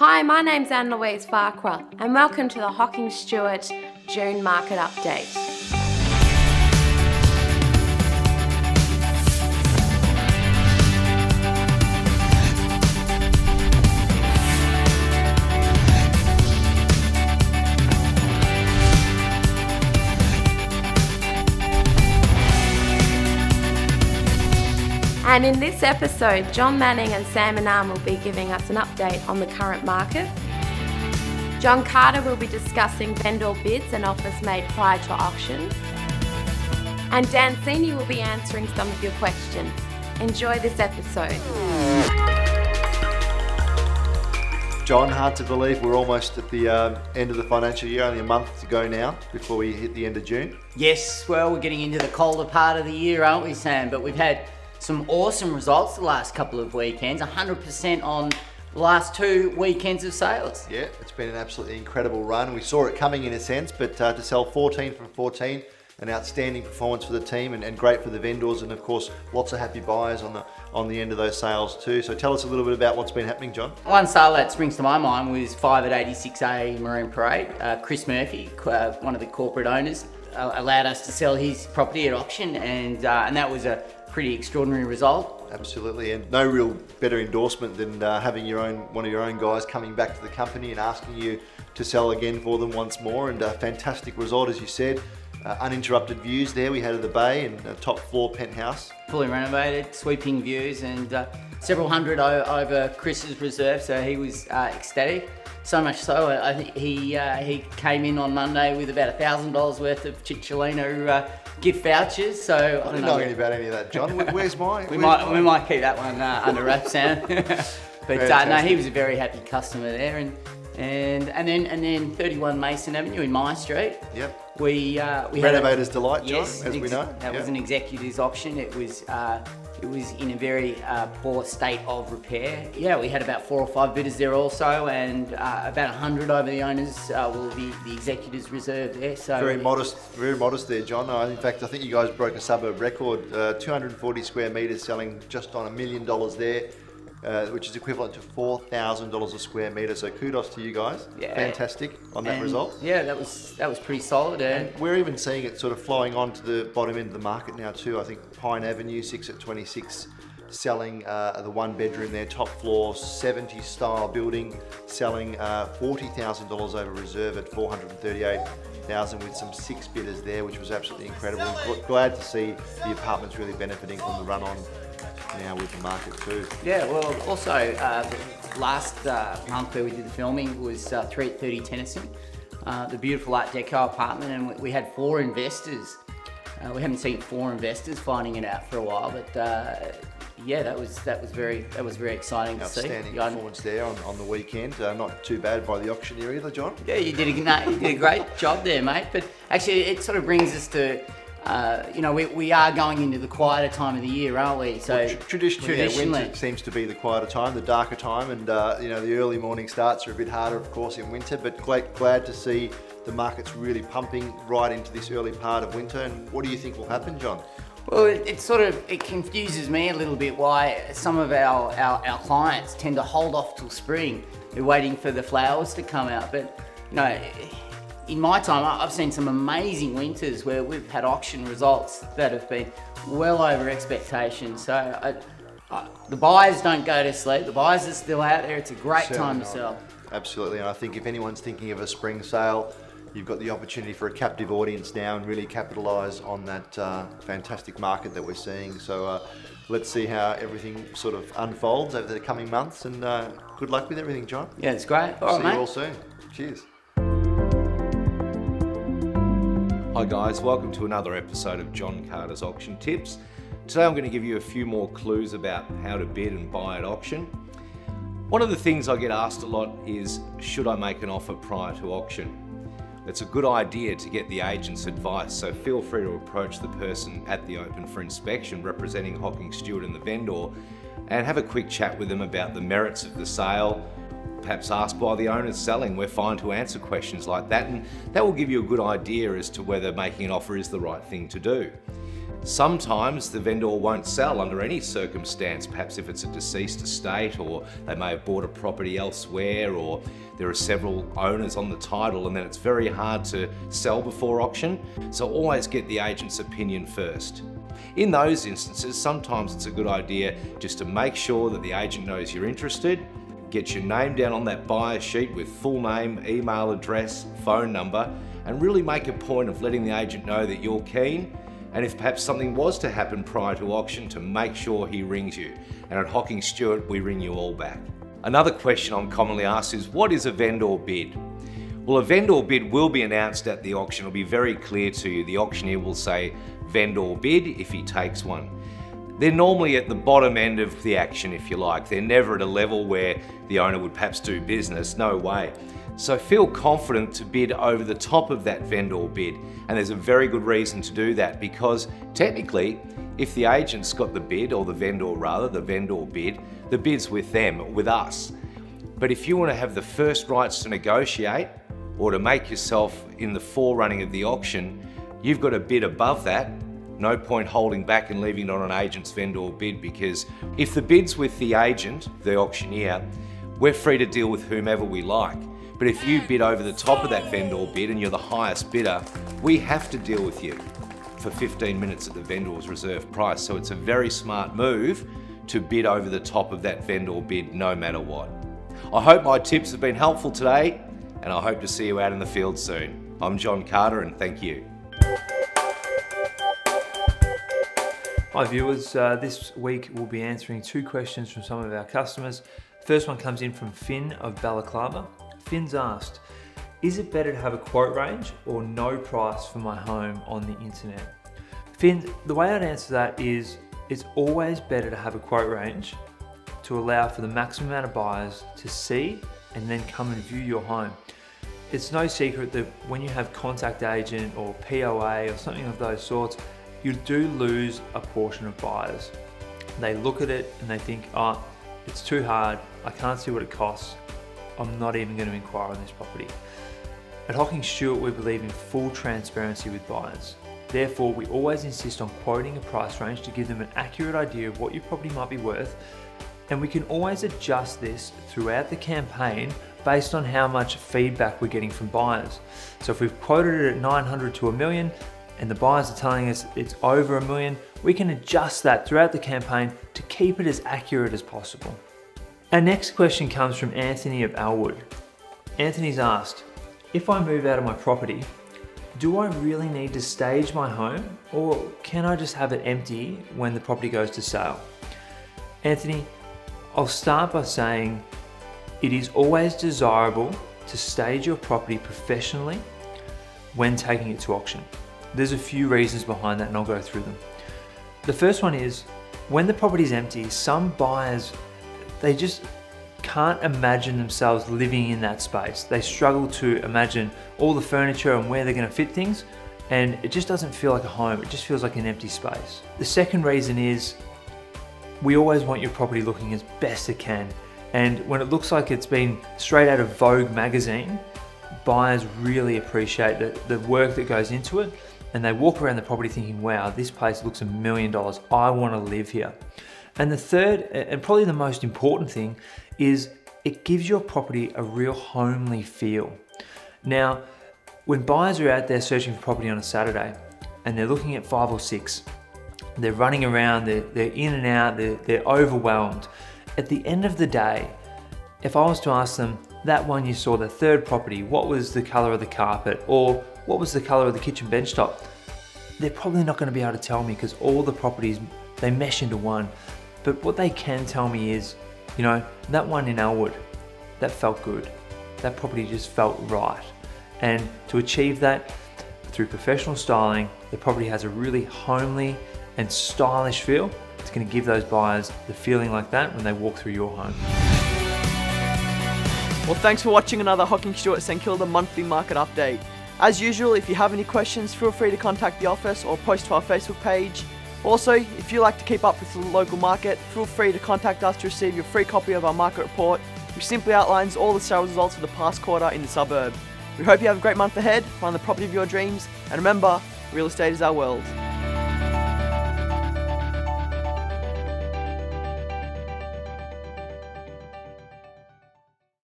Hi, my name's Anne-Louise Farquhar and welcome to the hockingstuart June market update. And in this episode, John Manning and Sam Anam will be giving us an update on the current market. John Carter will be discussing vendor bids and offers made prior to auction. And Dan Senior will be answering some of your questions. Enjoy this episode. John, hard to believe we're almost at the end of the financial year, only a month to go now before we hit the end of June. Yes, well, we're getting into the colder part of the year, aren't we, Sam? But we've had some awesome results the last couple of weekends, 100% on the last 2 weekends of sales. Yeah, it's been an absolutely incredible run. We saw it coming in a sense, but to sell 14 from 14, an outstanding performance for the team and great for the vendors, and of course lots of happy buyers on the end of those sales too. So tell us a little bit about what's been happening, John. One sale that springs to my mind was 5 at 86A Marine Parade. Chris Murphy, one of the corporate owners, allowed us to sell his property at auction, and that was a pretty extraordinary result. Absolutely, and no real better endorsement than having one of your own guys coming back to the company and asking you to sell again for them once more. And a fantastic result, as you said. Uninterrupted views there we had of the bay, and a top floor penthouse. Fully renovated, sweeping views, and several hundred over Chris's reserve, so he was ecstatic. So much so, I think he came in on Monday with about $1,000 worth of Chicholino gift vouchers. So I don't know anything about any of that, John. Where's mine? We might keep that one under wraps, Sam. But no, he was a very happy customer there, and then 31 Mason Avenue in My Street. Yep. We Renovator's delight, John, yes, as we know. That was an executive's auction. It was in a very poor state of repair. Yeah, we had about 4 or 5 bidders there also, and about 100 over the owners will be the executives reserve there. So very modest there, John. In fact, I think you guys broke a suburb record, 240 square metres, selling just on $1 million there. Which is equivalent to $4,000 a square metre. So kudos to you guys. Yeah. Fantastic on that result. Yeah, that was pretty solid. And we're even seeing it sort of flowing on to the bottom end of the market now too. I think Pine Avenue, 6 at 26, selling the 1 bedroom there, top floor, 70s style building, selling $40,000 over reserve at $438,000 with some 6 bidders there, which was absolutely incredible. Glad to see the apartments really benefiting from the run on now with the market too. Yeah, well, also last month where we did the filming was 3 at 30 Tennyson, the beautiful Art Deco apartment, and we had 4 investors. We haven't seen 4 investors finding it out for a while, but yeah, that was very exciting to see. Outstanding performance there on the weekend. Not too bad by the auctioneer either, John. Yeah, you did a great job there, mate. But actually, it sort of brings us to. We are going into the quieter time of the year, aren't we? So well, traditionally, winter seems to be the quieter time, the darker time, and the early morning starts are a bit harder, of course, in winter. But glad to see the market's really pumping right into this early part of winter. And what do you think will happen, John? Well, it confuses me a little bit why some of our clients tend to hold off till spring. They're waiting for the flowers to come out, but in my time, I've seen some amazing winters where we've had auction results that have been well over expectations. So the buyers don't go to sleep. The buyers are still out there. It's a great time to sell. Absolutely, and I think if anyone's thinking of a spring sale, you've got the opportunity for a captive audience now and really capitalise on that fantastic market that we're seeing. So let's see how everything sort of unfolds over the coming months, and good luck with everything, John. Yeah, it's great. All right, see mate. you all soon. Cheers. Hi guys, welcome to another episode of John Carter's Auction Tips. Today I'm going to give you a few more clues about how to bid and buy at auction. One of the things I get asked a lot is, should I make an offer prior to auction? It's a good idea to get the agent's advice, so feel free to approach the person at the open for inspection representing hockingstuart and the vendor and have a quick chat with them about the merits of the sale. Perhaps ask why the owner's selling. We're fine to answer questions like that, and that will give you a good idea as to whether making an offer is the right thing to do. Sometimes the vendor won't sell under any circumstance, perhaps if it's a deceased estate, or they may have bought a property elsewhere, or there are several owners on the title, and then it's very hard to sell before auction. So always get the agent's opinion first. In those instances, sometimes it's a good idea just to make sure that the agent knows you're interested, get your name down on that buyer sheet with full name, email address, phone number, and really make a point of letting the agent know that you're keen, and if perhaps something was to happen prior to auction, to make sure he rings you. And at Hocking Stuart, we ring you all back. Another question I'm commonly asked is, what is a vendor bid? Well, a vendor bid will be announced at the auction. It'll be very clear to you. The auctioneer will say vendor bid if he takes one. They're normally at the bottom end of the action, if you like. They're never at a level where the owner would perhaps do business, no way. So feel confident to bid over the top of that vendor bid. And there's a very good reason to do that, because technically, if the agent's got the bid, or the vendor rather, the vendor bid, the bid's with them, with us. But if you want to have the first rights to negotiate, or to make yourself in the forerunning of the auction, you've got to bid above that. No point holding back and leaving it on an agent's vendor bid, because if the bid's with the agent, the auctioneer, we're free to deal with whomever we like. But if you bid over the top of that vendor bid and you're the highest bidder, we have to deal with you for 15 minutes at the vendor's reserve price. So it's a very smart move to bid over the top of that vendor bid no matter what. I hope my tips have been helpful today, and I hope to see you out in the field soon. I'm John Carter, and thank you. Hi viewers, this week we'll be answering 2 questions from some of our customers. The first one comes in from Finn of Balaclava. Finn's asked, is it better to have a quote range or no price for my home on the internet? Finn, the way I'd answer that is it's always better to have a quote range to allow for the maximum amount of buyers to see and then come and view your home. It's no secret that when you have contact agent or POA or something of those sorts, you do lose a portion of buyers. They look at it and they think, oh, it's too hard, I can't see what it costs, I'm not even going to inquire on this property. At Hocking Stuart, we believe in full transparency with buyers. Therefore, we always insist on quoting a price range to give them an accurate idea of what your property might be worth, and we can always adjust this throughout the campaign based on how much feedback we're getting from buyers. So if we've quoted it at 900 to $1 million, and the buyers are telling us it's over $1 million, we can adjust that throughout the campaign to keep it as accurate as possible. Our next question comes from Anthony of Elwood. Anthony's asked, if I move out of my property, do I really need to stage my home, or can I just have it empty when the property goes to sale? Anthony, I'll start by saying it is always desirable to stage your property professionally when taking it to auction. There's a few reasons behind that, and I'll go through them. The first one is, when the property is empty, some buyers, they just can't imagine themselves living in that space. They struggle to imagine all the furniture and where they're going to fit things, and it just doesn't feel like a home, it just feels like an empty space. The second reason is, we always want your property looking as best it can, and when it looks like it's been straight out of Vogue magazine, buyers really appreciate the work that goes into it, and they walk around the property thinking, wow, this place looks $1 million, I want to live here. And the third, and probably the most important thing, is it gives your property a real homely feel. Now, when buyers are out there searching for property on a Saturday, and they're looking at 5 or 6, they're running around, they're in and out, they're overwhelmed. At the end of the day, if I was to ask them, that one you saw, the third property, what was the color of the carpet, or what was the color of the kitchen bench top? They're probably not going to be able to tell me, because all the properties, they mesh into one. But what they can tell me is, you know, that one in Elwood, that felt good. That property just felt right. And to achieve that through professional styling, the property has a really homely and stylish feel. It's going to give those buyers the feeling like that when they walk through your home. Well, thanks for watching another Hocking Stuart St Kilda monthly market update. As usual, if you have any questions, feel free to contact the office or post to our Facebook page. Also, if you like to keep up with the local market, feel free to contact us to receive your free copy of our market report, which simply outlines all the sales results for the past quarter in the suburb. We hope you have a great month ahead, find the property of your dreams, and remember, real estate is our world.